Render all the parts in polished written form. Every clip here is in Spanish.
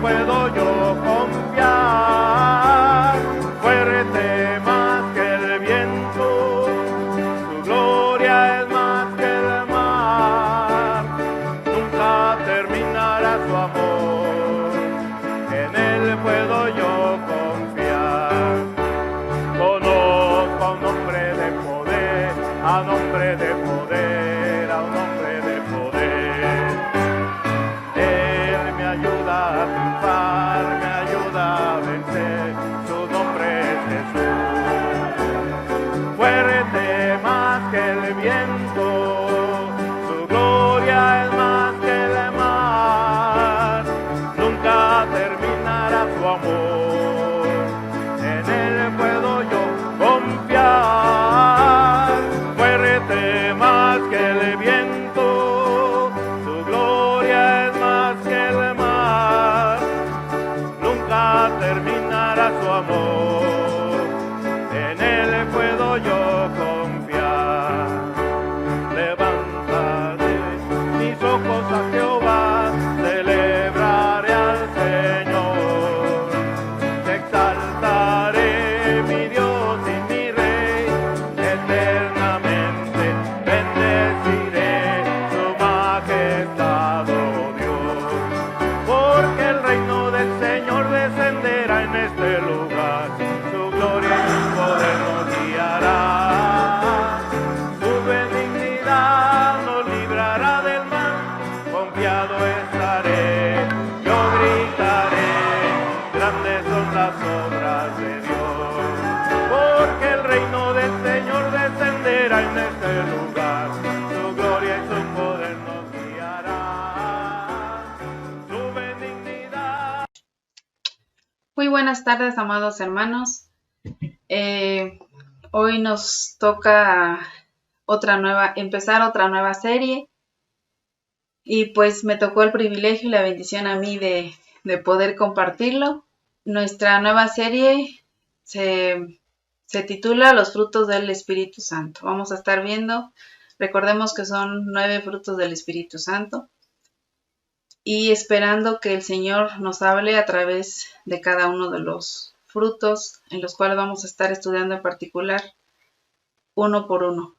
puedo yo confiar. Fuerte más que el viento, su gloria es más que el mar. Nunca terminará su amor, en él puedo yo confiar. Conozco a un hombre de poder, a un hombre de poder, a un hombre de poder. Él me ayuda a triunfar, me ayuda a vencer, su nombre es Jesús. Fuerte más que el viento, su gloria es más que el mar. Nunca terminará su amor, en él puedo yo confiar. Fuerte más que el viento, su gloria es más que el mar. Nunca terminará su amor, en él puedo yo confiar. Levantaré mis ojos a Jehová, celebraré al Señor. Te exaltaré, mi Dios y mi Rey, eternamente bendeciré su majestad, oh Dios. Porque el reino del Señor descenderá en este lugar, su gloria y su poder nos guiará. Su benignidad nos librará del mal, confiado estaré, yo gritaré, grandes son las obras de Dios. Porque el reino del Señor descenderá en este lugar, su gloria y su poder nos guiará. Su benignidad. Muy buenas tardes, amados hermanos. Hoy nos toca empezar otra nueva serie, y pues me tocó el privilegio y la bendición a mí de poder compartirlo. Nuestra nueva serie se titula Los frutos del Espíritu Santo. Vamos a estar viendo, recordemos que son 9 frutos del Espíritu Santo, y esperando que el Señor nos hable a través de cada uno de los frutos, en los cuales vamos a estar estudiando en particular uno por uno.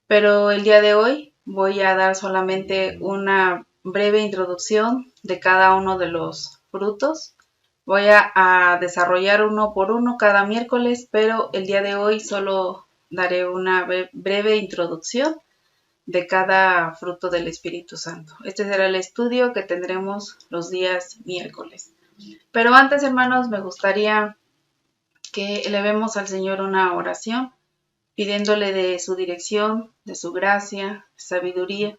Pero el día de hoy voy a dar solamente una breve introducción de cada uno de los frutos. Voy a desarrollar uno por uno cada miércoles, pero el día de hoy solo daré una breve introducción de cada fruto del Espíritu Santo. Este será el estudio que tendremos los días miércoles. Pero antes, hermanos, me gustaría que elevemos al Señor una oración, pidiéndole de su dirección, de su gracia, sabiduría,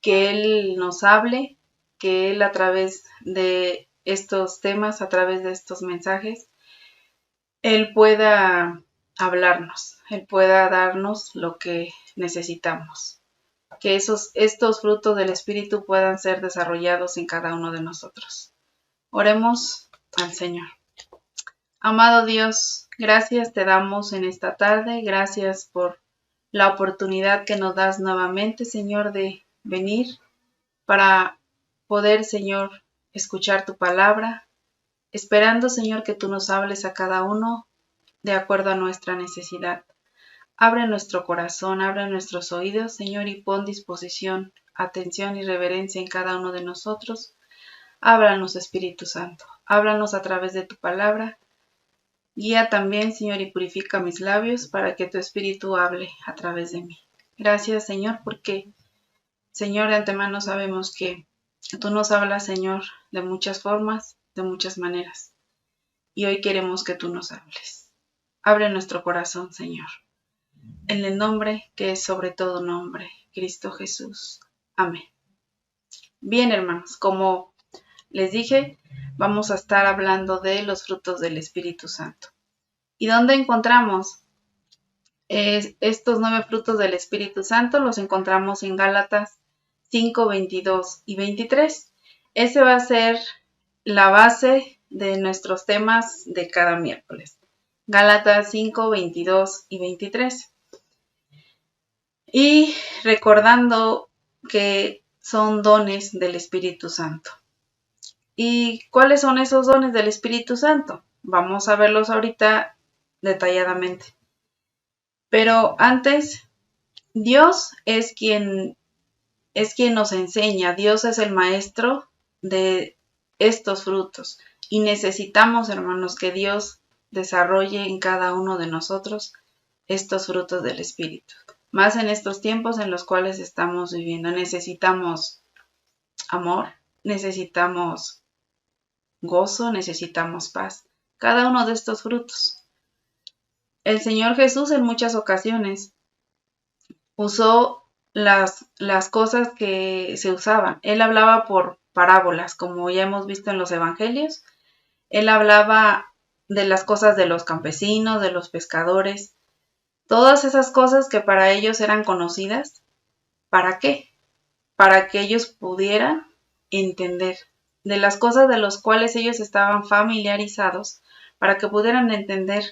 que Él nos hable, que Él a través de estos temas, a través de estos mensajes, Él pueda hablarnos, Él pueda darnos lo que necesitamos. Que estos frutos del Espíritu puedan ser desarrollados en cada uno de nosotros. Oremos al Señor. Amado Dios, gracias te damos en esta tarde, gracias por la oportunidad que nos das nuevamente, Señor, de venir para poder, Señor, escuchar tu palabra, esperando, Señor, que tú nos hables a cada uno de acuerdo a nuestra necesidad. Abre nuestro corazón, abre nuestros oídos, Señor, y pon disposición, atención y reverencia en cada uno de nosotros. Háblanos, Espíritu Santo, háblanos a través de tu palabra. Guía también, Señor, y purifica mis labios para que tu Espíritu hable a través de mí. Gracias, Señor, porque, Señor, de antemano sabemos que tú nos hablas, Señor, de muchas formas, de muchas maneras. Y hoy queremos que tú nos hables. Abre nuestro corazón, Señor. En el nombre que es sobre todo nombre, Cristo Jesús. Amén. Bien, hermanos, como les dije, vamos a estar hablando de los frutos del Espíritu Santo. ¿Y dónde encontramos estos 9 frutos del Espíritu Santo? Los encontramos en Gálatas 5, 22 y 23. Ese va a ser la base de nuestros temas de cada miércoles. Gálatas 5, 22 y 23. Y recordando que son dones del Espíritu Santo. ¿Y cuáles son esos dones del Espíritu Santo? Vamos a verlos ahorita detalladamente. Pero antes, Dios es quien nos enseña, Dios es el maestro de estos frutos. Y necesitamos, hermanos, que Dios desarrolle en cada uno de nosotros estos frutos del Espíritu. Más en estos tiempos en los cuales estamos viviendo. Necesitamos amor, necesitamos gozo, necesitamos paz. Cada uno de estos frutos. El Señor Jesús en muchas ocasiones usó las cosas que se usaban. Él hablaba por parábolas, como ya hemos visto en los evangelios. Él hablaba de las cosas de los campesinos, de los pescadores, todas esas cosas que para ellos eran conocidas. ¿Para qué? Para que ellos pudieran entender de las cosas de las cuales ellos estaban familiarizados, para que pudieran entender.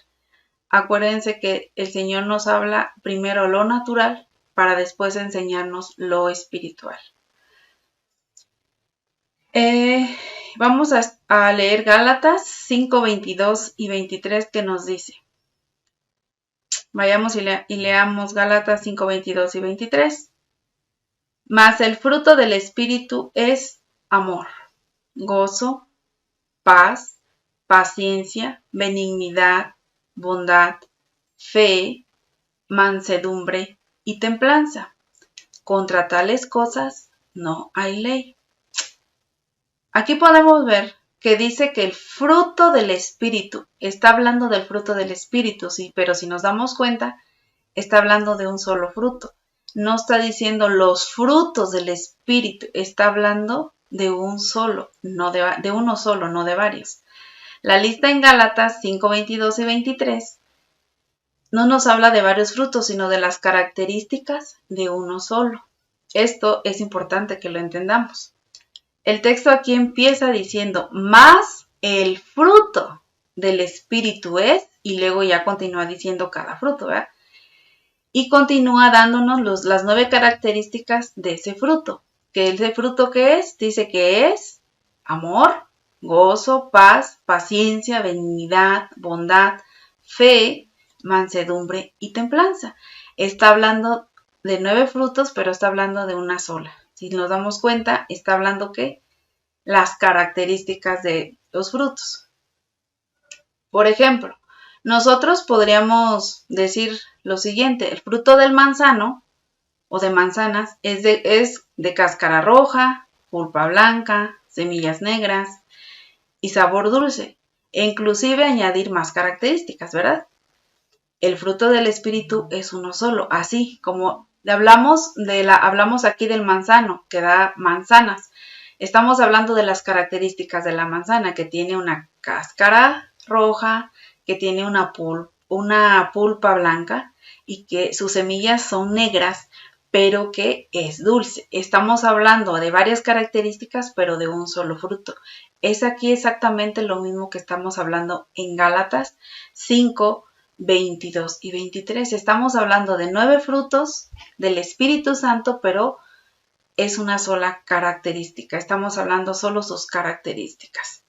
Acuérdense que el Señor nos habla primero lo natural para después enseñarnos lo espiritual. Vamos a leer Gálatas 5, 22 y 23 que nos dice. Vayamos y leamos Gálatas 5, 22 y 23. Mas el fruto del Espíritu es amor, gozo, paz, paciencia, benignidad, bondad, fe, mansedumbre y templanza. Contra tales cosas no hay ley. Aquí podemos ver que dice que el fruto del Espíritu, está hablando del fruto del Espíritu, sí, pero si nos damos cuenta, está hablando de un solo fruto. No está diciendo los frutos del Espíritu, está hablando de un solo, de uno solo, no de varios. La lista en Gálatas 5, 22 y 23 no nos habla de varios frutos, sino de las características de uno solo. Esto es importante que lo entendamos. El texto aquí empieza diciendo, más el fruto del Espíritu es, y luego ya continúa diciendo cada fruto, ¿verdad? Y continúa dándonos las 9 características de ese fruto. ¿Que ese fruto qué es? Dice que es amor, gozo, paz, paciencia, benignidad, bondad, fe, mansedumbre y templanza. Está hablando de 9 frutos, pero está hablando de una sola. Si nos damos cuenta, está hablando que las características de los frutos. Por ejemplo, nosotros podríamos decir lo siguiente, el fruto del manzano o de manzanas es de cáscara roja, pulpa blanca, semillas negras y sabor dulce, e inclusive añadir más características, ¿verdad? El fruto del Espíritu es uno solo, así como hablamos aquí del manzano, que da manzanas. Estamos hablando de las características de la manzana, que tiene una cáscara roja, que tiene una pulpa blanca y que sus semillas son negras, pero que es dulce. Estamos hablando de varias características, pero de un solo fruto. Es aquí exactamente lo mismo que estamos hablando en Gálatas 5, 22 y 23. Estamos hablando de 9 frutos del Espíritu Santo, pero es una sola característica. Estamos hablando solo sus características.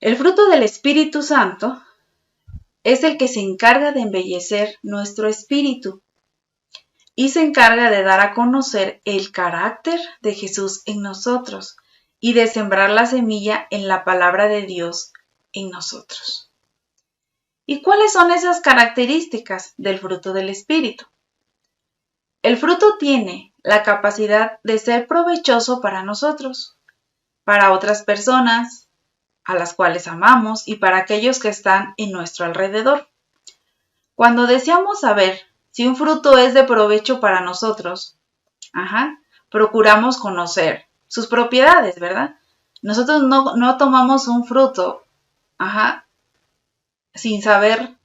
El fruto del Espíritu Santo es el que se encarga de embellecer nuestro espíritu y se encarga de dar a conocer el carácter de Jesús en nosotros y de sembrar la semilla en la palabra de Dios en nosotros. ¿Y cuáles son esas características del fruto del Espíritu? El fruto tiene la capacidad de ser provechoso para nosotros, para otras personas, a las cuales amamos y para aquellos que están en nuestro alrededor. Cuando deseamos saber si un fruto es de provecho para nosotros, procuramos conocer sus propiedades, ¿verdad? Nosotros no tomamos un fruto, sin saber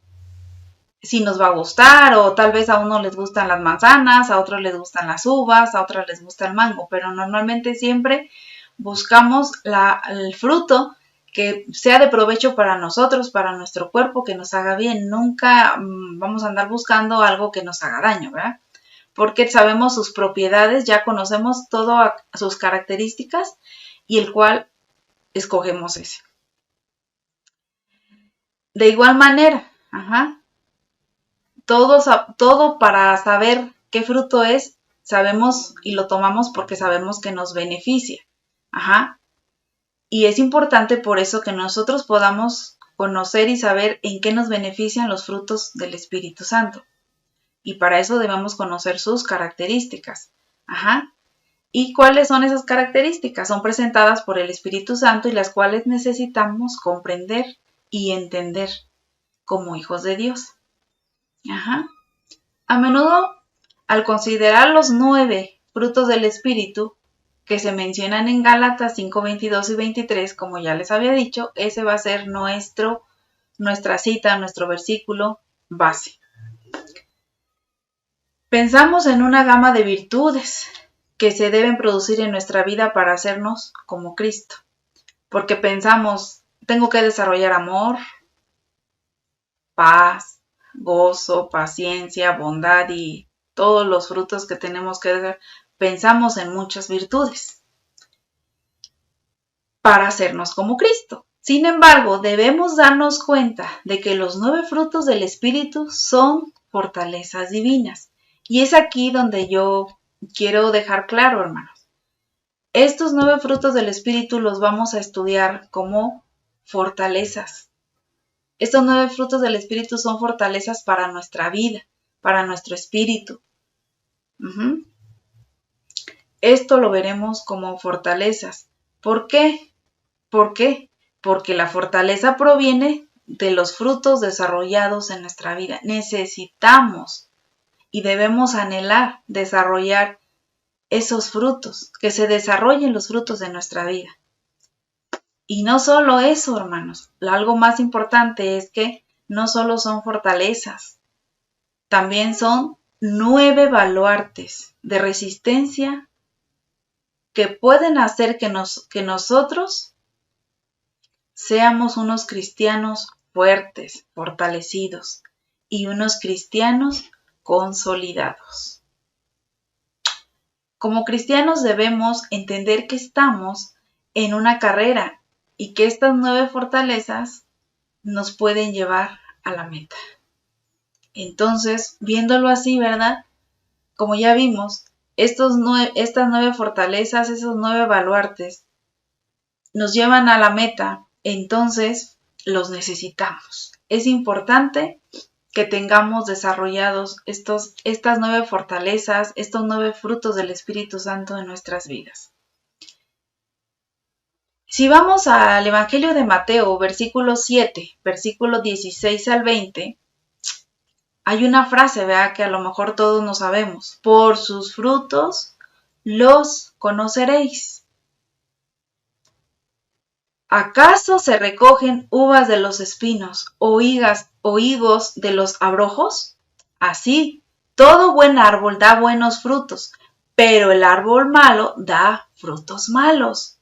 si nos va a gustar, o tal vez a uno les gustan las manzanas, a otros les gustan las uvas, a otros les gusta el mango, pero normalmente siempre buscamos el fruto que sea de provecho para nosotros, para nuestro cuerpo, que nos haga bien. Nunca vamos a andar buscando algo que nos haga daño, ¿verdad? porque sabemos sus propiedades, ya conocemos todas sus características y el cual escogemos ese. De igual manera, todo para saber qué fruto es, sabemos y lo tomamos porque sabemos que nos beneficia. Y es importante por eso que nosotros podamos conocer y saber en qué nos benefician los frutos del Espíritu Santo. Y para eso debemos conocer sus características. ¿Y cuáles son esas características? Son presentadas por el Espíritu Santo y las cuales necesitamos comprender y entender como hijos de Dios. A menudo, al considerar los 9 frutos del Espíritu que se mencionan en Gálatas 5, 22 y 23, como ya les había dicho, ese va a ser nuestra cita, nuestro versículo base. Pensamos en una gama de virtudes que se deben producir en nuestra vida para hacernos como Cristo. Porque pensamos, tengo que desarrollar amor, paz, gozo, paciencia, bondad y todos los frutos que tenemos que dar. Pensamos en muchas virtudes para hacernos como Cristo. Sin embargo, debemos darnos cuenta de que los 9 frutos del Espíritu son fortalezas divinas. Y es aquí donde yo quiero dejar claro, hermanos. Estos 9 frutos del Espíritu los vamos a estudiar como fortalezas. Estos 9 frutos del Espíritu son fortalezas para nuestra vida, para nuestro espíritu. Esto lo veremos como fortalezas. ¿Por qué? ¿Por qué? Porque la fortaleza proviene de los frutos desarrollados en nuestra vida. Necesitamos y debemos anhelar desarrollar esos frutos, que se desarrollen los frutos de nuestra vida. Y no solo eso, hermanos, algo más importante es que no solo son fortalezas, también son 9 baluartes de resistencia que pueden hacer que nosotros seamos unos cristianos fuertes, fortalecidos y unos cristianos consolidados. Como cristianos debemos entender que estamos en una carrera y que estas 9 fortalezas nos pueden llevar a la meta. Entonces, viéndolo así, ¿verdad? Como ya vimos, estas 9 fortalezas, esos 9 baluartes, nos llevan a la meta, entonces los necesitamos. Es importante que tengamos desarrollados estas 9 fortalezas, estos 9 frutos del Espíritu Santo en nuestras vidas. Si vamos al Evangelio de Mateo, versículo 7, versículo 16 al 20, hay una frase, ¿verdad?, que a lo mejor todos no sabemos. Por sus frutos los conoceréis. ¿Acaso se recogen uvas de los espinos o higos de los abrojos? Así, todo buen árbol da buenos frutos, pero el árbol malo da frutos malos.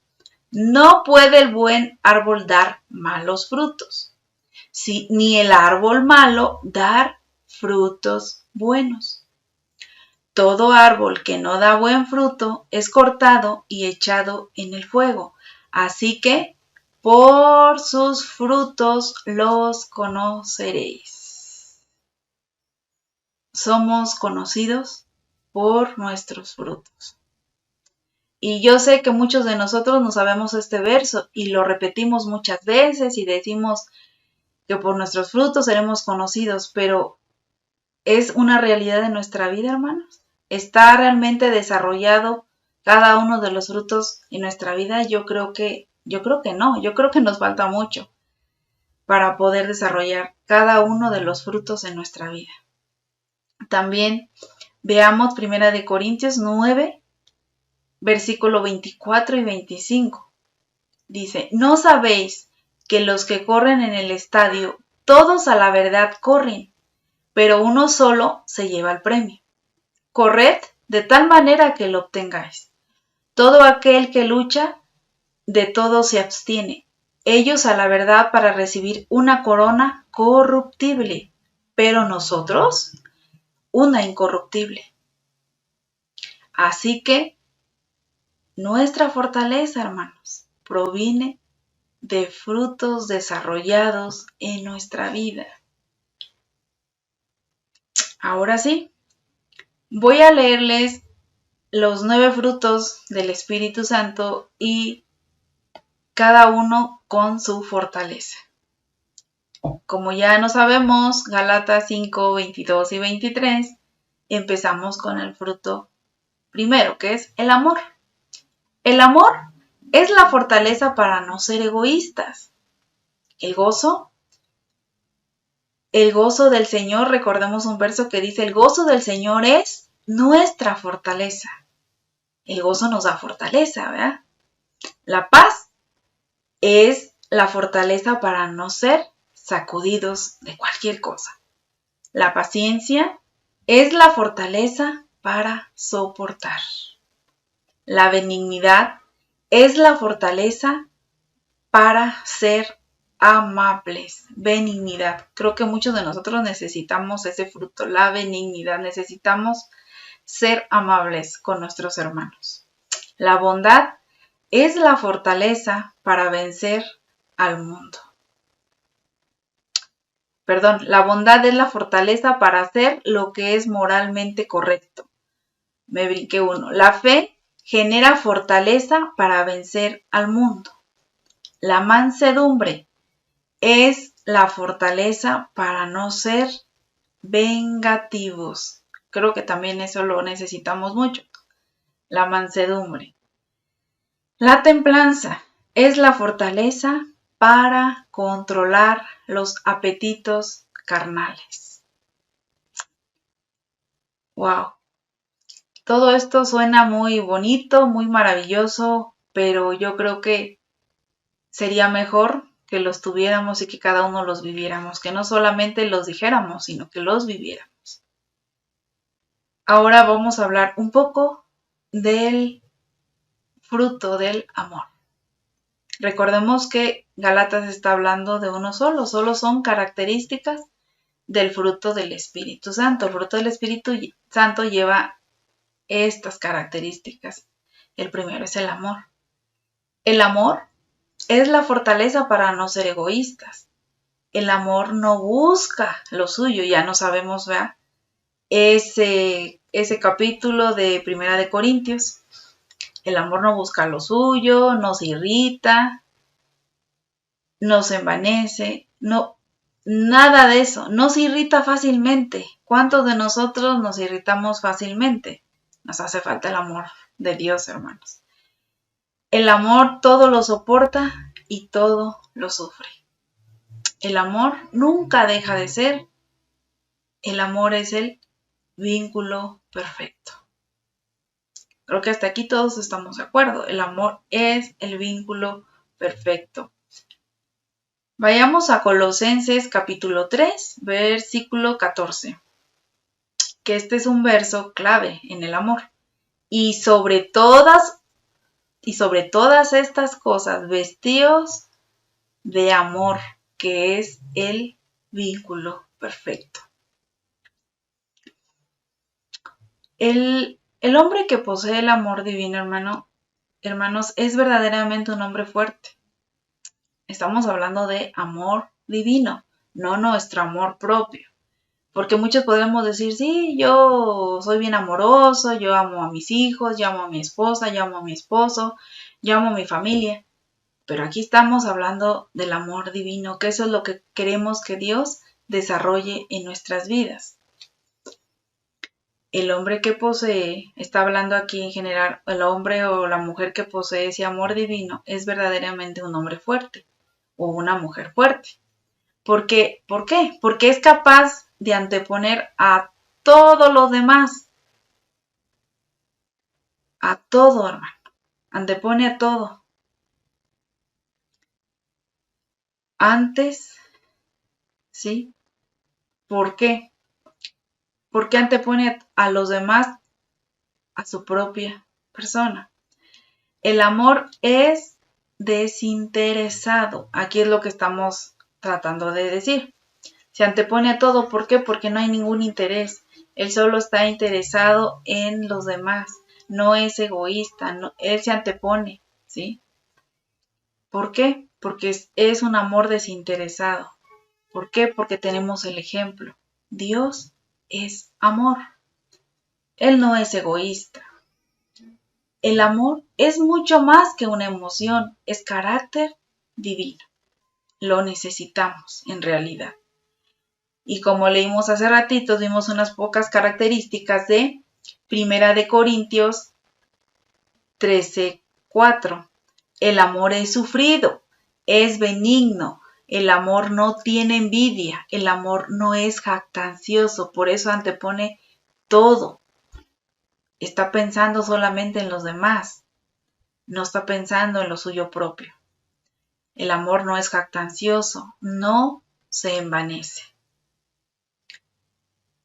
No puede el buen árbol dar malos frutos, ni el árbol malo dar frutos buenos. Todo árbol que no da buen fruto es cortado y echado en el fuego. Así que por sus frutos los conoceréis. Somos conocidos por nuestros frutos. Y yo sé que muchos de nosotros no sabemos este verso y lo repetimos muchas veces y decimos que por nuestros frutos seremos conocidos, pero ¿es una realidad de nuestra vida, hermanos? ¿Está realmente desarrollado cada uno de los frutos en nuestra vida? Yo creo que no, yo creo que nos falta mucho para poder desarrollar cada uno de los frutos en nuestra vida. También veamos 1 Corintios 9, versículo 24 y 25. Dice, ¿no sabéis que los que corren en el estadio, todos a la verdad corren, pero uno solo se lleva el premio? Corred de tal manera que lo obtengáis. Todo aquel que lucha, de todo se abstiene. Ellos a la verdad para recibir una corona corruptible, pero nosotros una incorruptible. Así que nuestra fortaleza, hermanos, proviene de frutos desarrollados en nuestra vida. Ahora sí, voy a leerles los 9 frutos del Espíritu Santo y cada uno con su fortaleza. Como ya no sabemos, Gálatas 5, 22 y 23, empezamos con el fruto primero, que es el amor. El amor es la fortaleza para no ser egoístas. El gozo del Señor, recordemos un verso que dice, el gozo del Señor es nuestra fortaleza. El gozo nos da fortaleza, ¿verdad? La paz es la fortaleza para no ser sacudidos de cualquier cosa. La paciencia es la fortaleza para soportar. La benignidad es la fortaleza para ser amables. Benignidad. Creo que muchos de nosotros necesitamos ese fruto, la benignidad. Necesitamos ser amables con nuestros hermanos. La bondad es la fortaleza para vencer al mundo. La bondad es la fortaleza para hacer lo que es moralmente correcto. Me brinqué uno. La fe genera fortaleza para vencer al mundo. La mansedumbre es la fortaleza para no ser vengativos. Creo que también eso lo necesitamos mucho. La mansedumbre. La templanza es la fortaleza para controlar los apetitos carnales. ¡Wow! Todo esto suena muy bonito, muy maravilloso, pero yo creo que sería mejor que los tuviéramos y que cada uno los viviéramos, que no solamente los dijéramos, sino que los viviéramos. Ahora vamos a hablar un poco del fruto del amor. Recordemos que Gálatas está hablando de uno solo son características del fruto del Espíritu Santo. El fruto del Espíritu Santo lleva estas características. El primero es el amor. El amor es la fortaleza para no ser egoístas. El amor no busca lo suyo, ya no sabemos, ¿verdad? Ese capítulo de Primera de Corintios. El amor no busca lo suyo, no se irrita, no se envanece, no, nada de eso, no se irrita fácilmente. ¿Cuántos de nosotros nos irritamos fácilmente? Nos hace falta el amor de Dios, hermanos. El amor todo lo soporta y todo lo sufre. El amor nunca deja de ser. El amor es el vínculo perfecto. Creo que hasta aquí todos estamos de acuerdo. El amor es el vínculo perfecto. Vayamos a Colosenses capítulo 3, versículo 14. Que este es un verso clave en el amor. Y sobre todas estas cosas, vestíos de amor, que es el vínculo perfecto. El hombre que posee el amor divino, hermanos, es verdaderamente un hombre fuerte. Estamos hablando de amor divino, no nuestro amor propio. Porque muchos podemos decir, sí, yo soy bien amoroso, yo amo a mis hijos, yo amo a mi esposa, yo amo a mi esposo, yo amo a mi familia. Pero aquí estamos hablando del amor divino, que eso es lo que queremos que Dios desarrolle en nuestras vidas. El hombre que posee, está hablando aquí en general, el hombre o la mujer que posee ese amor divino es verdaderamente un hombre fuerte o una mujer fuerte. ¿Por qué? Porque es capaz de anteponer a todo lo demás. A todo, hermano. Antepone a todo. Antes, ¿sí? ¿Por qué? Porque antepone a los demás a su propia persona. El amor es desinteresado. Aquí es lo que estamos tratando de decir. Se antepone a todo. ¿Por qué? Porque no hay ningún interés. Él solo está interesado en los demás. no es egoísta, Él se antepone, ¿sí? ¿Por qué? Porque es un amor desinteresado. ¿Por qué? Porque tenemos el ejemplo. Dios es amor. Él no es egoísta. El amor es mucho más que una emoción, es carácter divino. Lo necesitamos en realidad. Y como leímos hace ratito, vimos unas pocas características de Primera de Corintios 13:4. El amor es sufrido, es benigno, el amor no tiene envidia, el amor no es jactancioso, por eso antepone todo. Está pensando solamente en los demás, no está pensando en lo suyo propio. El amor no es jactancioso, no se envanece.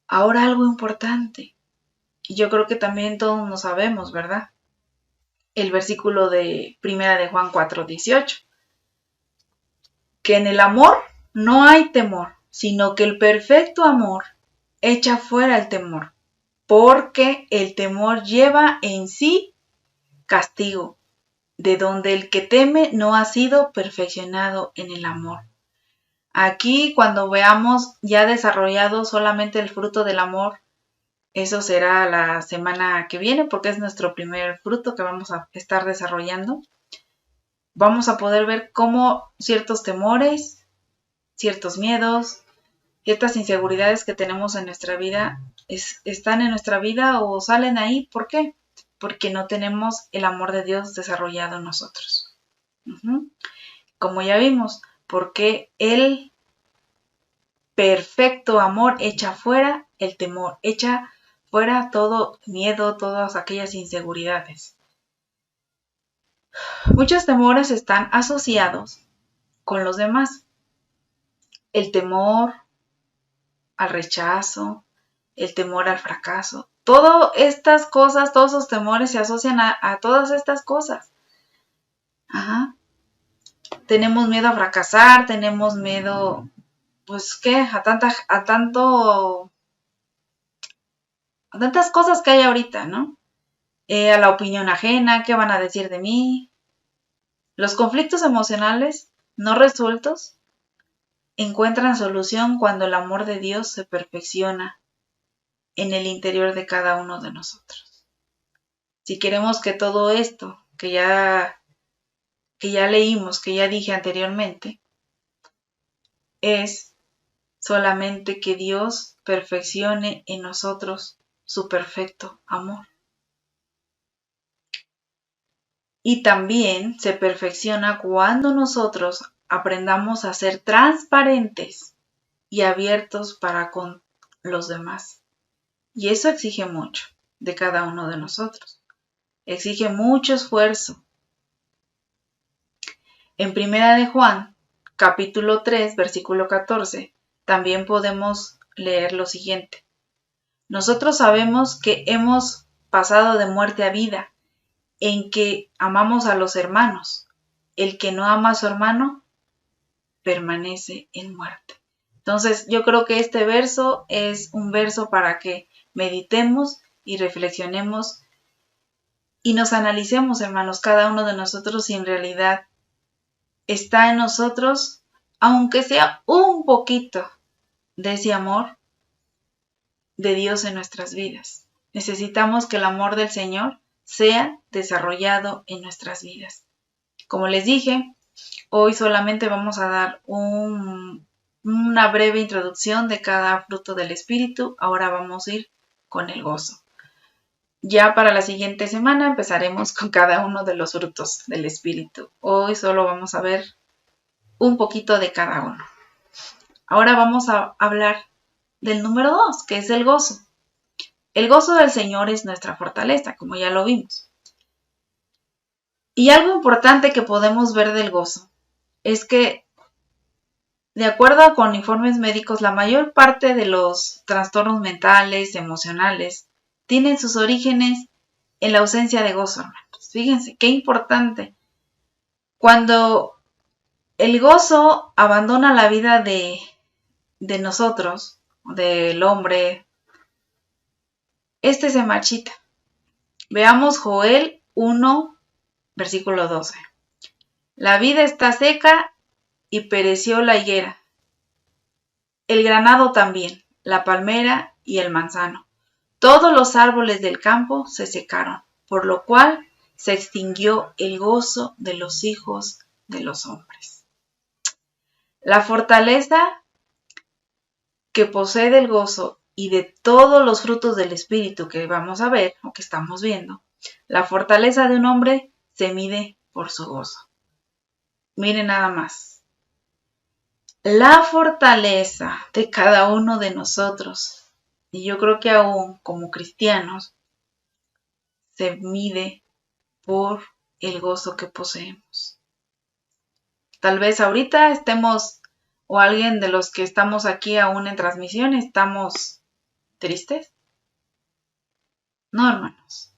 Ahora algo importante, y yo creo que también todos lo sabemos, ¿verdad? El versículo de Primera de Juan 4:18. Que en el amor no hay temor, sino que el perfecto amor echa fuera el temor, porque el temor lleva en sí castigo, de donde el que teme no ha sido perfeccionado en el amor. Aquí, cuando veamos ya desarrollado solamente el fruto del amor, eso será la semana que viene, porque es nuestro primer fruto que vamos a estar desarrollando. Vamos a poder ver cómo ciertos temores, ciertos miedos, ciertas inseguridades que tenemos en nuestra vida están en nuestra vida o salen ahí. ¿Por qué? Porque no tenemos el amor de Dios desarrollado en nosotros. Como ya vimos, porque el perfecto amor echa fuera el temor, echa fuera todo miedo, todas aquellas inseguridades. Muchos temores están asociados con los demás. El temor al rechazo, el temor al fracaso. Todas estas cosas, todos esos temores se asocian a todas estas cosas. Tenemos miedo a fracasar, tenemos miedo, pues, ¿qué? A tantas cosas que hay ahorita, ¿no? A la opinión ajena, ¿qué van a decir de mí? Los conflictos emocionales no resueltos encuentran solución cuando el amor de Dios se perfecciona en el interior de cada uno de nosotros. Si queremos que todo esto que ya leímos, que ya dije anteriormente, es solamente que Dios perfeccione en nosotros su perfecto amor. Y también se perfecciona cuando nosotros aprendamos a ser transparentes y abiertos para con los demás. Y eso exige mucho de cada uno de nosotros. Exige mucho esfuerzo. En Primera de Juan, capítulo 3, versículo 14, también podemos leer lo siguiente. Nosotros sabemos que hemos pasado de muerte a vida, en que amamos a los hermanos. El que no ama a su hermano permanece en muerte. Entonces, yo creo que este verso es un verso para que meditemos y reflexionemos y nos analicemos, hermanos, cada uno de nosotros, si en realidad está en nosotros, aunque sea un poquito de ese amor de Dios en nuestras vidas. Necesitamos que el amor del Señor sea desarrollado en nuestras vidas. Como les dije, hoy solamente vamos a dar una breve introducción de cada fruto del Espíritu. Ahora vamos a ir con el gozo. Ya para la siguiente semana empezaremos con cada uno de los frutos del Espíritu. Hoy solo vamos a ver un poquito de cada uno. Ahora vamos a hablar del número 2, que es el gozo. El gozo del Señor es nuestra fortaleza, como ya lo vimos. Y algo importante que podemos ver del gozo es que, de acuerdo con informes médicos, la mayor parte de los trastornos mentales, emocionales, tienen sus orígenes en la ausencia de gozo, hermanos. Fíjense, qué importante. Cuando el gozo abandona la vida de nosotros, del hombre, este se marchita. Veamos Joel 1, versículo 12. La vid está seca y pereció la higuera, el granado también, la palmera y el manzano. Todos los árboles del campo se secaron, por lo cual se extinguió el gozo de los hijos de los hombres. La fortaleza que posee del gozo y de todos los frutos del Espíritu que vamos a ver o que estamos viendo, la fortaleza de un hombre se mide por su gozo. Miren nada más. La fortaleza de cada uno de nosotros, y yo creo que aún como cristianos, se mide por el gozo que poseemos. Tal vez ahorita estemos, o alguien de los que estamos aquí aún en transmisión, estamos tristes. No, hermanos.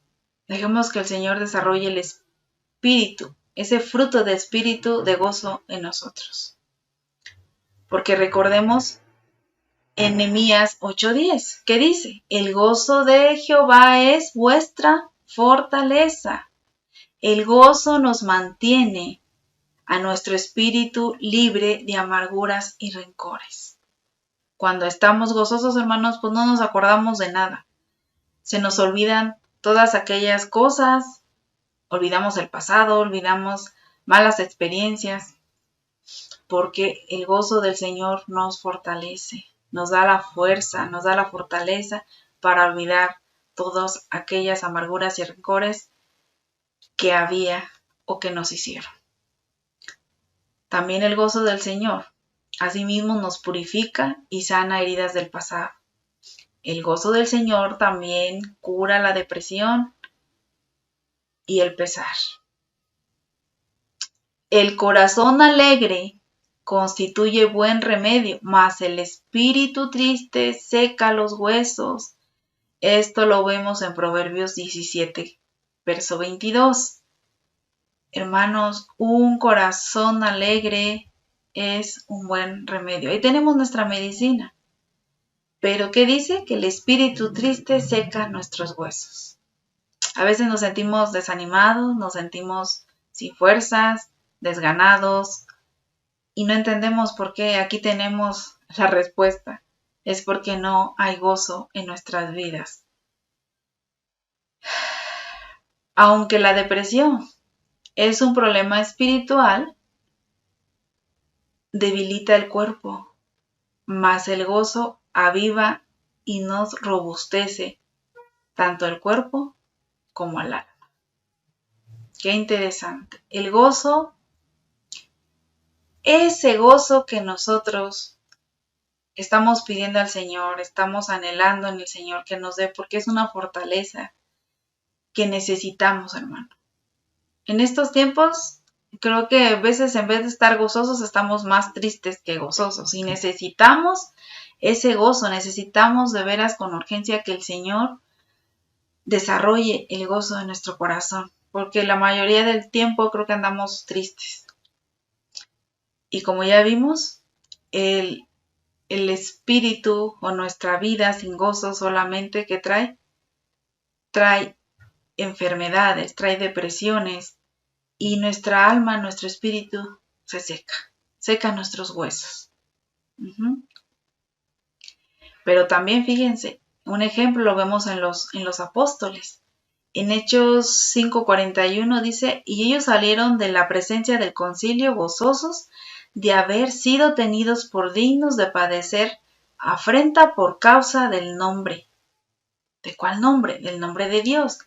Dejemos que el Señor desarrolle el espíritu, ese fruto de espíritu de gozo en nosotros. Porque recordemos en Nehemías 8:10, que dice, el gozo de Jehová es vuestra fortaleza. El gozo nos mantiene a nuestro espíritu libre de amarguras y rencores. Cuando estamos gozosos, hermanos, pues no nos acordamos de nada. Se nos olvidan todas aquellas cosas, olvidamos el pasado, olvidamos malas experiencias, porque el gozo del Señor nos fortalece, nos da la fuerza, nos da la fortaleza para olvidar todas aquellas amarguras y rencores que había o que nos hicieron. También el gozo del Señor, asimismo, nos purifica y sana heridas del pasado. El gozo del Señor también cura la depresión y el pesar. El corazón alegre constituye buen remedio, mas el espíritu triste seca los huesos. Esto lo vemos en Proverbios 17, verso 22. Hermanos, un corazón alegre es un buen remedio. Ahí tenemos nuestra medicina. Pero ¿qué dice? Que el espíritu triste seca nuestros huesos. A veces nos sentimos desanimados, nos sentimos sin fuerzas, desganados, y no entendemos por qué. Aquí tenemos la respuesta. Es porque no hay gozo en nuestras vidas. Aunque la depresión es un problema espiritual, debilita el cuerpo, mas el gozo aviva y nos robustece tanto el cuerpo como el alma. Qué interesante. El gozo, ese gozo que nosotros estamos pidiendo al Señor, estamos anhelando en el Señor que nos dé, porque es una fortaleza que necesitamos, hermano. En estos tiempos, creo que a veces en vez de estar gozosos, estamos más tristes que gozosos. Y necesitamos ese gozo, necesitamos de veras con urgencia que el Señor desarrolle el gozo en nuestro corazón, porque la mayoría del tiempo creo que andamos tristes. Y como ya vimos, el espíritu o nuestra vida sin gozo solamente que trae enfermedades, trae depresiones, y nuestra alma, nuestro espíritu se seca nuestros huesos. Pero también fíjense, un ejemplo lo vemos en los apóstoles. En Hechos 5:41 dice, y ellos salieron de la presencia del concilio gozosos de haber sido tenidos por dignos de padecer afrenta por causa del nombre. ¿De cuál nombre? Del nombre de Dios.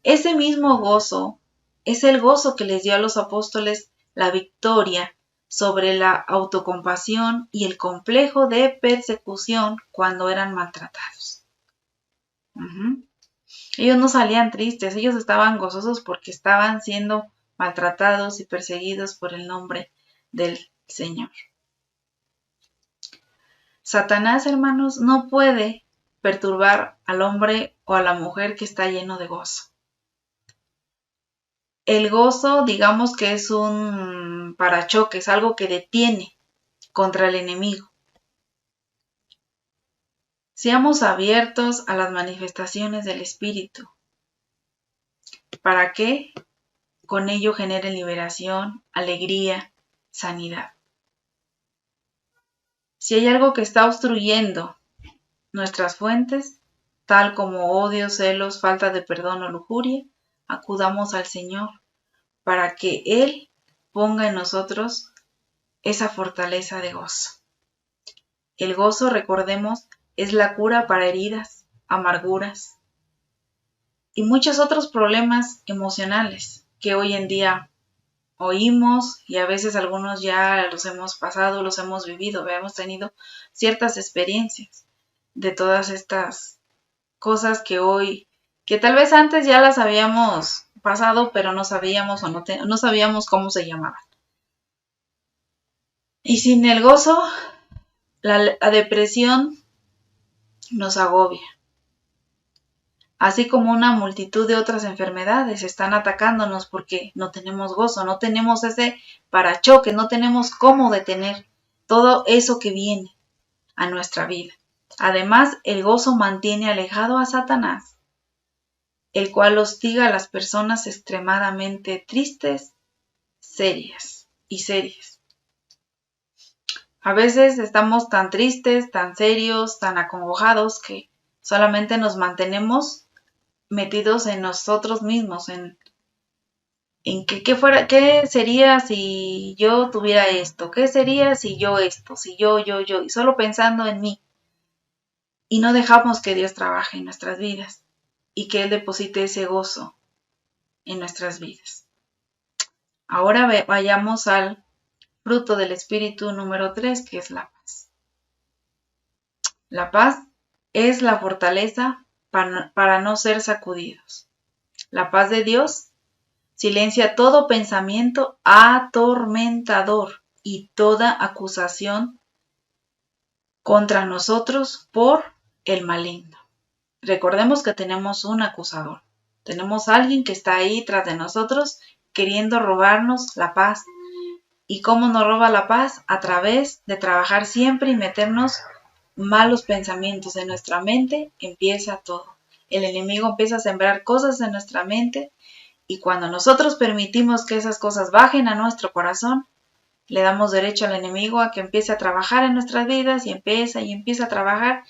Ese mismo gozo es el gozo que les dio a los apóstoles la victoria sobre la autocompasión y el complejo de persecución cuando eran maltratados. Ellos no salían tristes, ellos estaban gozosos porque estaban siendo maltratados y perseguidos por el nombre del Señor. Satanás, hermanos, no puede perturbar al hombre o a la mujer que está lleno de gozo. El gozo, digamos que es un parachoques, algo que detiene contra el enemigo. Seamos abiertos a las manifestaciones del Espíritu. para que con ello genere liberación, alegría, sanidad. Si hay algo que está obstruyendo nuestras fuentes, tal como odio, celos, falta de perdón o lujuria, acudamos al Señor para que Él ponga en nosotros esa fortaleza de gozo. El gozo, recordemos, es la cura para heridas, amarguras y muchos otros problemas emocionales que hoy en día oímos y a veces algunos ya los hemos pasado, los hemos vivido, hemos tenido ciertas experiencias de todas estas cosas que tal vez antes ya las habíamos pasado, pero no sabíamos o no sabíamos cómo se llamaban. Y sin el gozo, la depresión nos agobia. Así como una multitud de otras enfermedades están atacándonos porque no tenemos gozo, no tenemos ese parachoque, no tenemos cómo detener todo eso que viene a nuestra vida. Además, el gozo mantiene alejado a Satanás, el cual hostiga a las personas extremadamente tristes, serias. A veces estamos tan tristes, tan serios, tan acongojados que solamente nos mantenemos metidos en nosotros mismos, en qué sería si yo tuviera esto, qué sería si yo esto, si yo, y solo pensando en mí. Y no dejamos que Dios trabaje en nuestras vidas y que Él deposite ese gozo en nuestras vidas. Ahora vayamos al fruto del Espíritu número 3, que es la paz. La paz es la fortaleza para no ser sacudidos. La paz de Dios silencia todo pensamiento atormentador y toda acusación contra nosotros por el maligno. Recordemos que tenemos un acusador. Tenemos a alguien que está ahí tras de nosotros queriendo robarnos la paz. ¿Y cómo nos roba la paz? A través de trabajar siempre y meternos malos pensamientos en nuestra mente. Empieza todo. El enemigo empieza a sembrar cosas en nuestra mente y cuando nosotros permitimos que esas cosas bajen a nuestro corazón, le damos derecho al enemigo a que empiece a trabajar en nuestras vidas y empieza a trabajar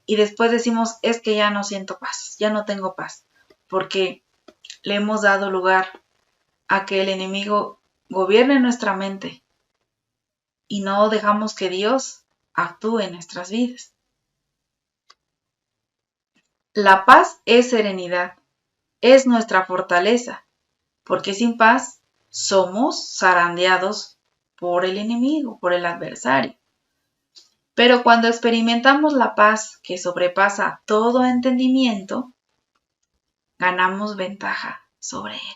y después decimos, es que ya no siento paz, ya no tengo paz, porque le hemos dado lugar a que el enemigo gobierne nuestra mente y no dejamos que Dios actúe en nuestras vidas. La paz es serenidad, es nuestra fortaleza, porque sin paz somos zarandeados por el enemigo, por el adversario. Pero cuando experimentamos la paz que sobrepasa todo entendimiento, ganamos ventaja sobre él.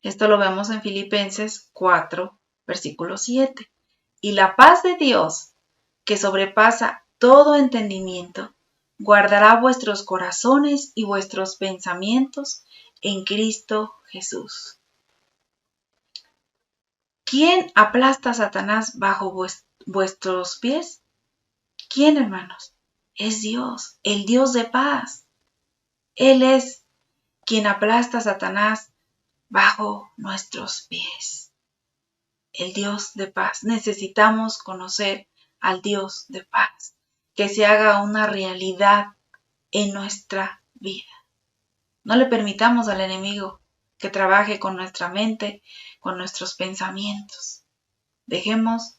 Esto lo vemos en Filipenses 4, versículo 7. Y la paz de Dios, que sobrepasa todo entendimiento, guardará vuestros corazones y vuestros pensamientos en Cristo Jesús. ¿Quién aplasta a Satanás bajo vuestros pies? ¿Quién, hermanos? Es Dios, el Dios de paz. Él es quien aplasta a Satanás bajo nuestros pies. El Dios de paz. Necesitamos conocer al Dios de paz, que se haga una realidad en nuestra vida. No le permitamos al enemigo que trabaje con nuestra mente, con nuestros pensamientos. Dejemos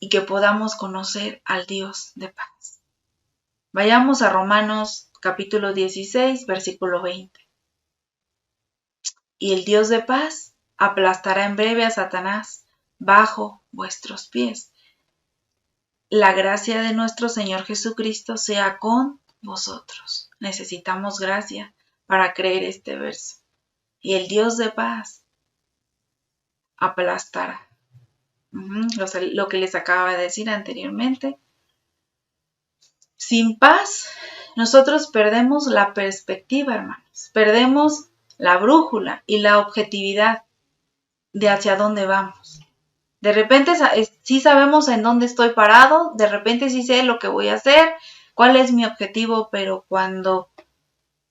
y que podamos conocer al Dios de paz. Vayamos a Romanos capítulo 16, versículo 20. Y el Dios de paz aplastará en breve a Satanás bajo vuestros pies. La gracia de nuestro Señor Jesucristo sea con vosotros. Necesitamos gracia para creer este verso. Y el Dios de paz aplastará. Lo que les acaba de decir anteriormente. Sin paz, nosotros perdemos la perspectiva, hermanos. Perdemos la brújula y la objetividad de hacia dónde vamos. De repente sí sabemos en dónde estoy parado, de repente sí sé lo que voy a hacer, cuál es mi objetivo, pero cuando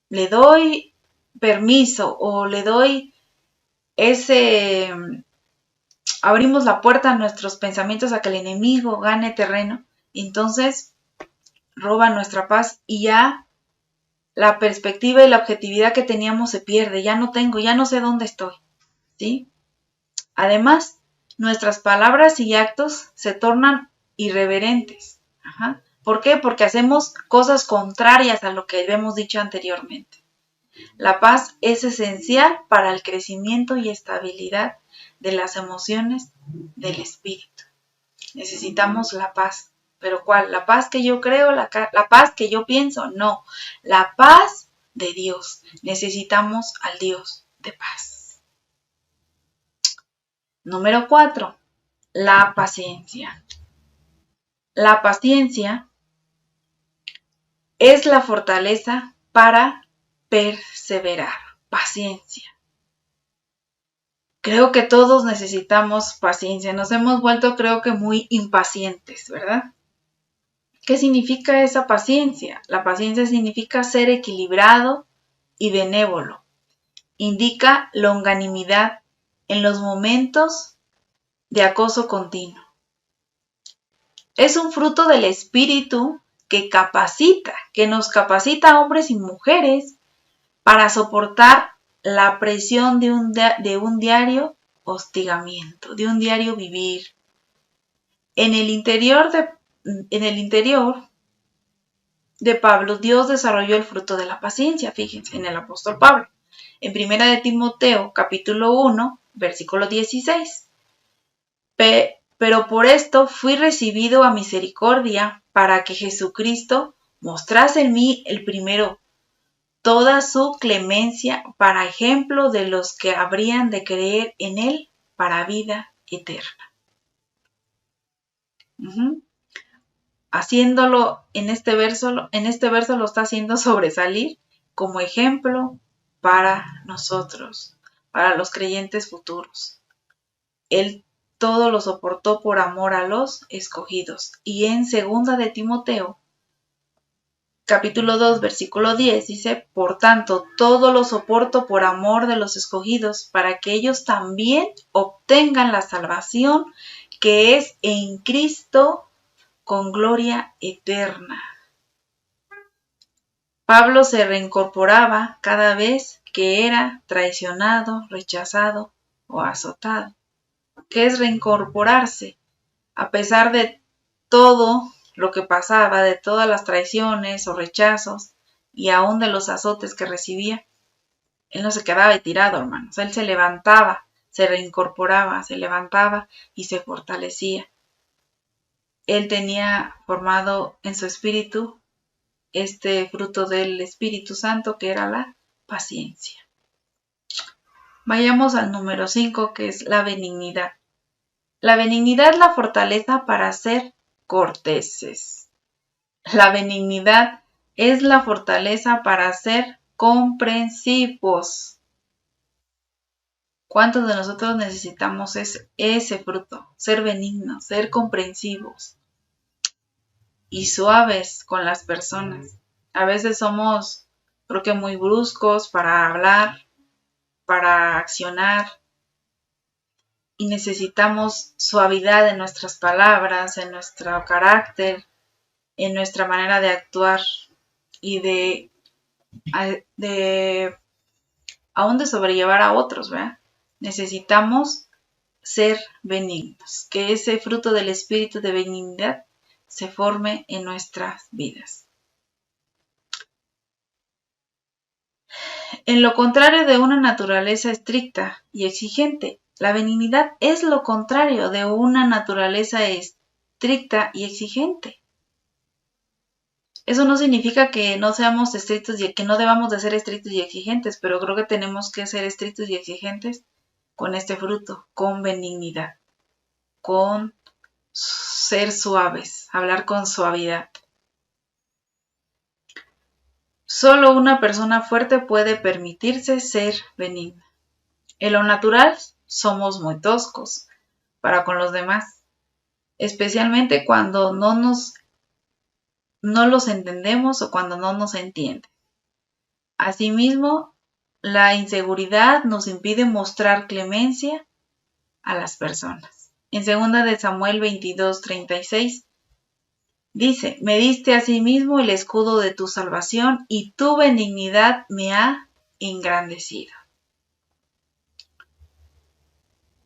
le doy permiso o le doy abrimos la puerta a nuestros pensamientos a que el enemigo gane terreno, entonces roba nuestra paz y ya la perspectiva y la objetividad que teníamos se pierde, ya no sé dónde estoy, ¿sí? Además, nuestras palabras y actos se tornan irreverentes. Ajá. ¿Por qué? Porque hacemos cosas contrarias a lo que habíamos dicho anteriormente. La paz es esencial para el crecimiento y estabilidad de las emociones del espíritu. Necesitamos la paz. ¿Pero cuál? ¿La paz que yo creo? ¿La paz que yo pienso? No. La paz de Dios. Necesitamos al Dios de paz. Número 4. La paciencia. La paciencia es la fortaleza para perseverar. Paciencia. Creo que todos necesitamos paciencia. Nos hemos vuelto, creo que, muy impacientes, ¿verdad? ¿Qué significa esa paciencia? La paciencia significa ser equilibrado y benévolo. Indica longanimidad en los momentos de acoso continuo. Es un fruto del espíritu que nos capacita a hombres y mujeres para soportar la presión de un diario hostigamiento, de un diario vivir. En el interior de Pablo, Dios desarrolló el fruto de la paciencia, fíjense, en el apóstol Pablo. En 1 de Timoteo, capítulo 1, versículo 16. Pero por esto fui recibido a misericordia para que Jesucristo mostrase en mí el primero toda su clemencia para ejemplo de los que habrían de creer en él para vida eterna. Haciéndolo en este verso lo está haciendo sobresalir como ejemplo para nosotros, para los creyentes futuros. Él todo lo soportó por amor a los escogidos. Y en 2 de Timoteo, capítulo 2, versículo 10, dice, por tanto, todo lo soporto por amor de los escogidos, para que ellos también obtengan la salvación que es en Cristo con gloria eterna. Pablo se reincorporaba cada vez que era traicionado, rechazado o azotado. ¿Qué es reincorporarse? A pesar de todo lo que pasaba, de todas las traiciones o rechazos y aún de los azotes que recibía, él no se quedaba tirado, hermanos. Él se levantaba, se reincorporaba, se levantaba y se fortalecía. Él tenía formado en su espíritu este fruto del Espíritu Santo que era la paciencia. Vayamos al número 5, que es la benignidad. La benignidad es la fortaleza para ser corteses. La benignidad es la fortaleza para ser comprensivos. ¿Cuántos de nosotros necesitamos ese fruto? Ser benignos, ser comprensivos y suaves con las personas. A veces somos, creo que muy bruscos para hablar, para accionar, y necesitamos suavidad en nuestras palabras, en nuestro carácter, en nuestra manera de actuar y aún de sobrellevar a otros, ¿verdad? Necesitamos ser benignos, que ese fruto del espíritu de benignidad se forme en nuestras vidas. En lo contrario de una naturaleza estricta y exigente, la benignidad es lo contrario de una naturaleza estricta y exigente. Eso no significa que no seamos estrictos y que no debamos de ser estrictos y exigentes, pero creo que tenemos que ser estrictos y exigentes con este fruto, con benignidad, con ser suaves, hablar con suavidad. Solo una persona fuerte puede permitirse ser benigna. En lo natural somos muy toscos para con los demás, especialmente cuando no los entendemos o cuando no nos entienden. Asimismo, la inseguridad nos impide mostrar clemencia a las personas. En 2 de Samuel 22:36 dice, me diste asimismo el escudo de tu salvación y tu benignidad me ha engrandecido.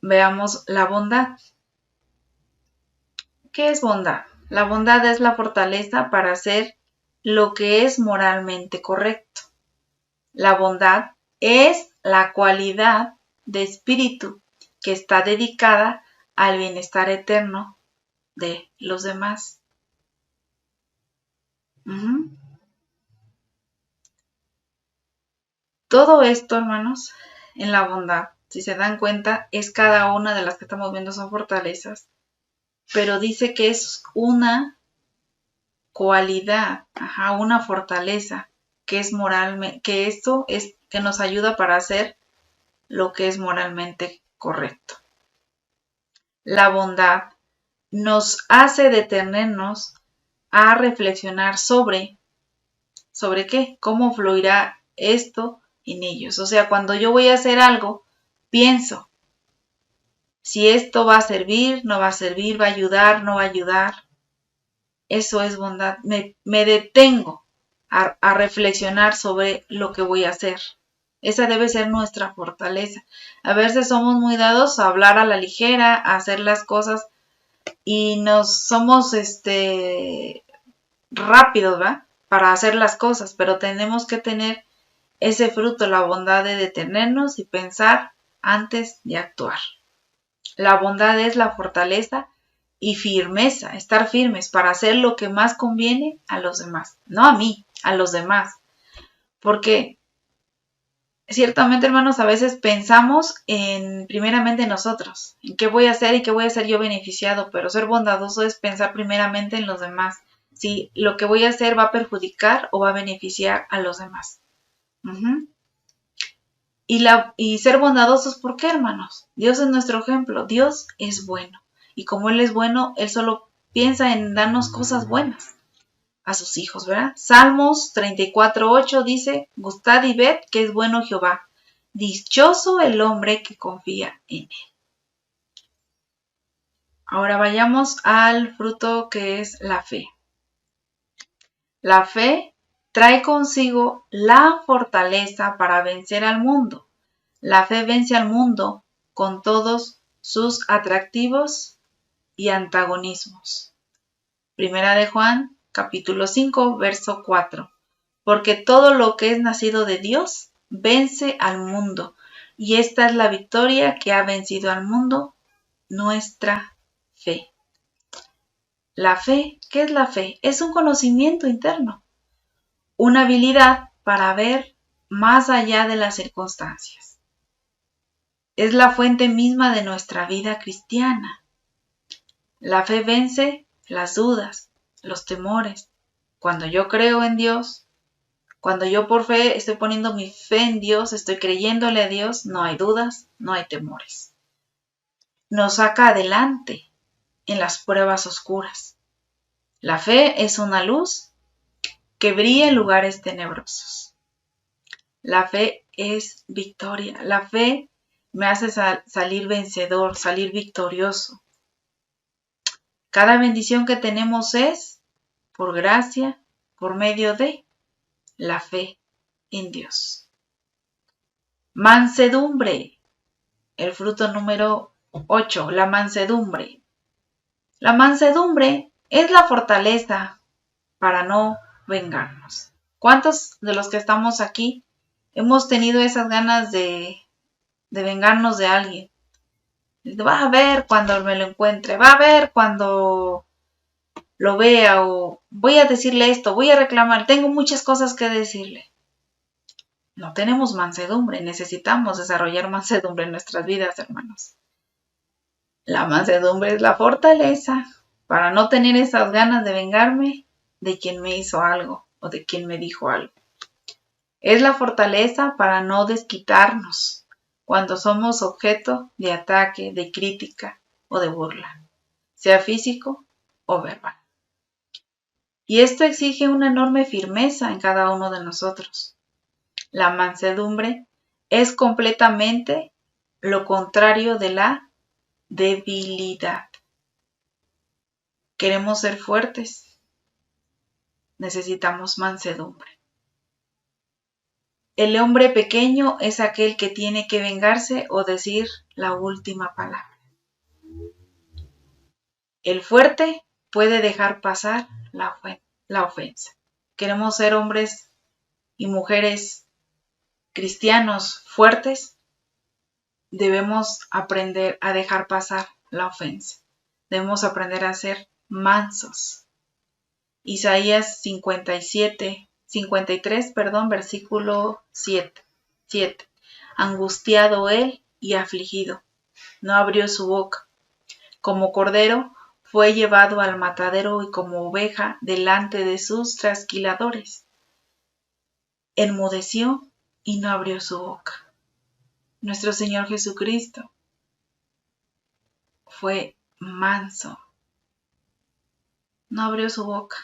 Veamos la bondad. ¿Qué es bondad? La bondad es la fortaleza para hacer lo que es moralmente correcto. La bondad es la cualidad de espíritu que está dedicada al bienestar eterno de los demás. Todo esto, hermanos, en la bondad, si se dan cuenta, es cada una de las que estamos viendo son fortalezas, pero dice que es una cualidad, una fortaleza que es moralmente, que esto es que nos ayuda para hacer lo que es moralmente correcto. La bondad nos hace detenernos a reflexionar sobre qué, cómo fluirá esto en ellos. O sea, cuando yo voy a hacer algo, pienso si esto va a servir, no va a servir, va a ayudar, no va a ayudar. Eso es bondad. Me detengo a reflexionar sobre lo que voy a hacer. Esa debe ser nuestra fortaleza. A veces somos muy dados a hablar a la ligera, a hacer las cosas y somos rápidos, ¿va? Para hacer las cosas, pero tenemos que tener ese fruto, la bondad de detenernos y pensar antes de actuar. La bondad es la fortaleza y firmeza, estar firmes para hacer lo que más conviene a los demás, no a mí, a los demás. Porque ciertamente, hermanos, a veces pensamos primeramente en nosotros, en qué voy a hacer y qué voy a hacer yo beneficiado, pero ser bondadoso es pensar primeramente en los demás, si lo que voy a hacer va a perjudicar o va a beneficiar a los demás. Y ser bondadosos, ¿por qué, hermanos? Dios es nuestro ejemplo, Dios es bueno. Y como Él es bueno, Él solo piensa en darnos cosas buenas a sus hijos, ¿verdad? Salmos 34:8 dice, gustad y ved que es bueno Jehová, dichoso el hombre que confía en Él. Ahora vayamos al fruto que es la fe. La fe trae consigo la fortaleza para vencer al mundo. La fe vence al mundo con todos sus atractivos y antagonismos. Primera de Juan, capítulo 5, verso 4. Porque todo lo que es nacido de Dios vence al mundo, y esta es la victoria que ha vencido al mundo, nuestra fe. La fe, ¿qué es la fe? Es un conocimiento interno, una habilidad para ver más allá de las circunstancias. Es la fuente misma de nuestra vida cristiana. La fe vence las dudas, los temores. Cuando yo creo en Dios, cuando yo por fe estoy poniendo mi fe en Dios, estoy creyéndole a Dios, no hay dudas, no hay temores. Nos saca adelante en las pruebas oscuras. La fe es una luz que brilla en lugares tenebrosos. La fe es victoria. La fe me hace salir vencedor, salir victorioso. Cada bendición que tenemos es por gracia, por medio de la fe en Dios. Mansedumbre. El fruto número 8, la mansedumbre. La mansedumbre es la fortaleza para no vengarnos. ¿Cuántos de los que estamos aquí hemos tenido esas ganas de vengarnos de alguien? Va a ver cuando me lo encuentre, va a ver cuando lo vea, o voy a decirle esto, voy a reclamar, tengo muchas cosas que decirle. No tenemos mansedumbre, necesitamos desarrollar mansedumbre en nuestras vidas, hermanos. La mansedumbre es la fortaleza para no tener esas ganas de vengarme de quien me hizo algo o de quien me dijo algo. Es la fortaleza para no desquitarnos cuando somos objeto de ataque, de crítica o de burla, sea físico o verbal. Y esto exige una enorme firmeza en cada uno de nosotros. La mansedumbre es completamente lo contrario de la debilidad. Queremos ser fuertes, necesitamos mansedumbre. El hombre pequeño es aquel que tiene que vengarse o decir la última palabra. El fuerte puede dejar pasar la ofensa. Queremos ser hombres y mujeres cristianos fuertes, debemos aprender a dejar pasar la ofensa. Debemos aprender a ser mansos. Isaías 53, versículo 7. Angustiado él y afligido, no abrió su boca. Como cordero fue llevado al matadero y como oveja delante de sus trasquiladores. Enmudeció y no abrió su boca. Nuestro Señor Jesucristo fue manso. No abrió su boca.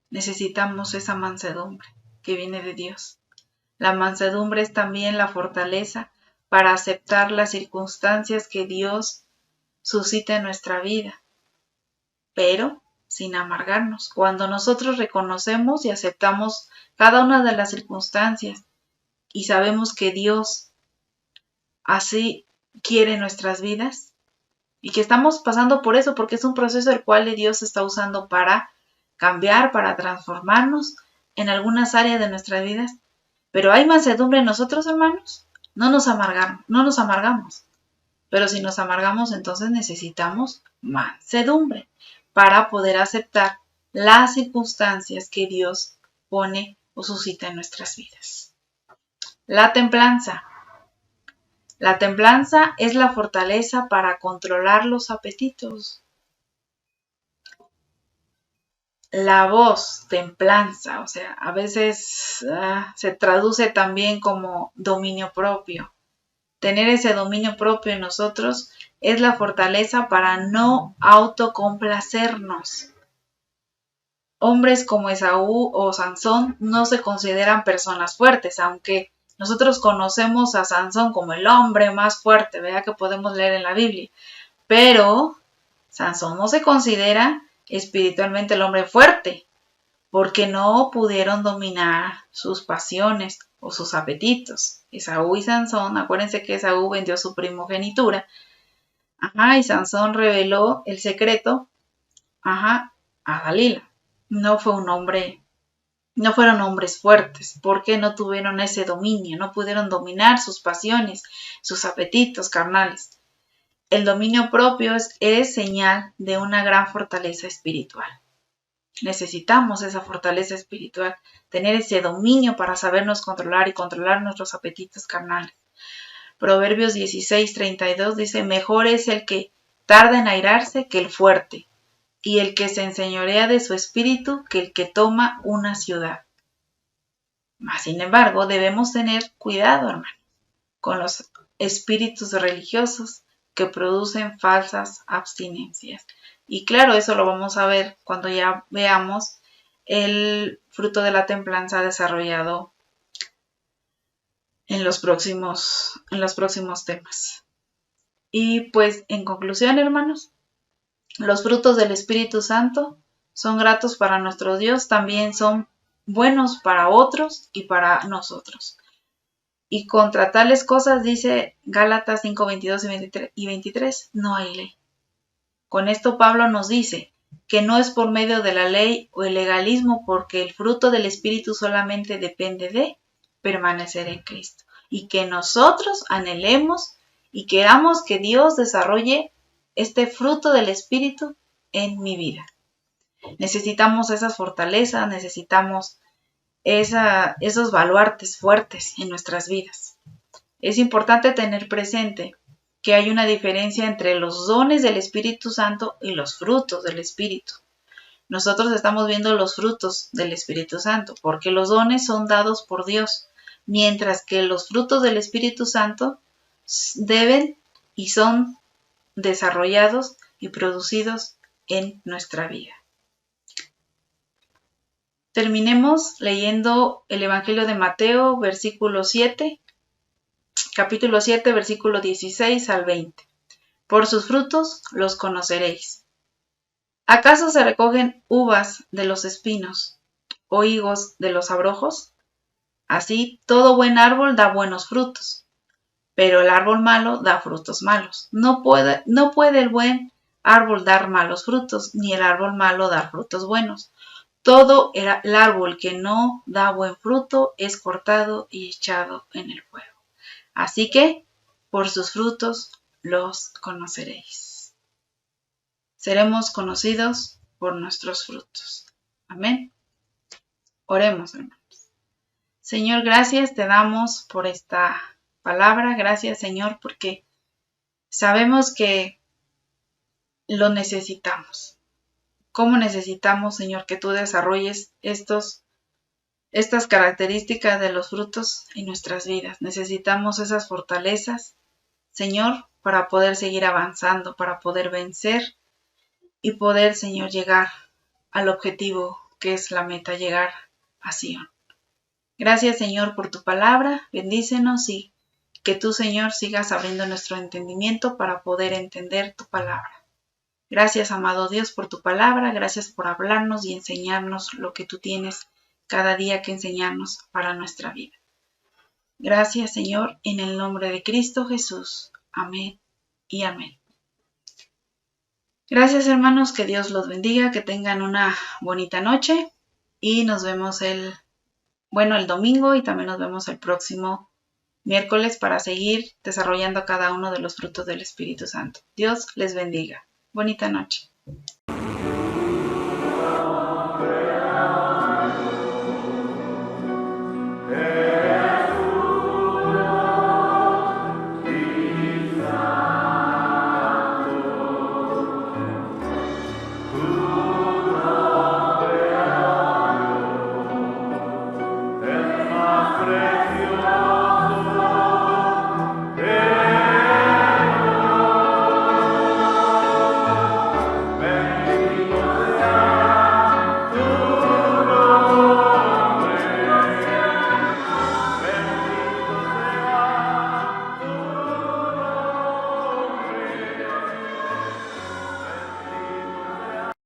Necesitamos esa mansedumbre que viene de Dios. La mansedumbre es también la fortaleza para aceptar las circunstancias que Dios suscita en nuestra vida, pero sin amargarnos. Cuando nosotros reconocemos y aceptamos cada una de las circunstancias y sabemos que Dios así quiere nuestras vidas y que estamos pasando por eso porque es un proceso el cual Dios está usando para cambiar, para transformarnos en algunas áreas de nuestras vidas. Pero hay mansedumbre en nosotros, hermanos. No nos amargamos. Pero si nos amargamos, entonces necesitamos mansedumbre para poder aceptar las circunstancias que Dios pone o suscita en nuestras vidas. La templanza. La templanza es la fortaleza para controlar los apetitos. La voz, templanza, o sea, a veces se traduce también como dominio propio. Tener ese dominio propio en nosotros es la fortaleza para no autocomplacernos. Hombres como Esaú o Sansón no se consideran personas fuertes, aunque nosotros conocemos a Sansón como el hombre más fuerte, ¿verdad? Que podemos leer en la Biblia. Pero Sansón no se considera espiritualmente el hombre fuerte, porque no pudieron dominar sus pasiones o sus apetitos. Esaú y Sansón, acuérdense que Esaú vendió su primogenitura, y Sansón reveló el secreto, a Dalila. No fueron hombres fuertes, porque no tuvieron ese dominio, no pudieron dominar sus pasiones, sus apetitos carnales. El dominio propio es señal de una gran fortaleza espiritual. Necesitamos esa fortaleza espiritual, tener ese dominio para sabernos controlar y controlar nuestros apetitos carnales. Proverbios 16:32 dice, mejor es el que tarda en airarse que el fuerte, y el que se enseñorea de su espíritu que el que toma una ciudad. Mas, sin embargo, debemos tener cuidado, hermano, con los espíritus religiosos que producen falsas abstinencias. Y claro, eso lo vamos a ver cuando ya veamos el fruto de la templanza desarrollado en los próximos temas. Y pues, en conclusión, hermanos, los frutos del Espíritu Santo son gratos para nuestro Dios, también son buenos para otros y para nosotros. Y contra tales cosas, dice Gálatas 5:22 y 23, no hay ley. Con esto Pablo nos dice que no es por medio de la ley o el legalismo, porque el fruto del Espíritu solamente depende de permanecer en Cristo. Y que nosotros anhelemos y queramos que Dios desarrolle este fruto del Espíritu en mi vida. Necesitamos esas fortalezas, necesitamos esos baluartes fuertes en nuestras vidas. Es importante tener presente que hay una diferencia entre los dones del Espíritu Santo y los frutos del Espíritu. Nosotros estamos viendo los frutos del Espíritu Santo, porque los dones son dados por Dios, mientras que los frutos del Espíritu Santo deben y son desarrollados y producidos en nuestra vida. Terminemos leyendo el Evangelio de Mateo, versículo 7. capítulo 7, versículo 16 al 20. Por sus frutos los conoceréis. ¿Acaso se recogen uvas de los espinos o higos de los abrojos? Así, todo buen árbol da buenos frutos, pero el árbol malo da frutos malos. No puede el buen árbol dar malos frutos, ni el árbol malo dar frutos buenos. Todo el árbol que no da buen fruto es cortado y echado en el fuego. Así que, por sus frutos los conoceréis. Seremos conocidos por nuestros frutos. Amén. Oremos, hermanos. Señor, gracias te damos por esta palabra. Gracias, Señor, porque sabemos que lo necesitamos. ¿Cómo necesitamos, Señor, que tú desarrolles estas características de los frutos en nuestras vidas? Necesitamos esas fortalezas, Señor, para poder seguir avanzando, para poder vencer y poder, Señor, llegar al objetivo que es la meta, llegar a Sion. Gracias, Señor, por tu palabra. Bendícenos y que tú, Señor, sigas abriendo nuestro entendimiento para poder entender tu palabra. Gracias, amado Dios, por tu palabra. Gracias por hablarnos y enseñarnos lo que tú tienes cada día que enseñarnos para nuestra vida. Gracias, Señor, en el nombre de Cristo Jesús. Amén y amén. Gracias, hermanos, que Dios los bendiga, que tengan una bonita noche y nos vemos el domingo y también nos vemos el próximo miércoles para seguir desarrollando cada uno de los frutos del Espíritu Santo. Dios les bendiga. Bonita noche.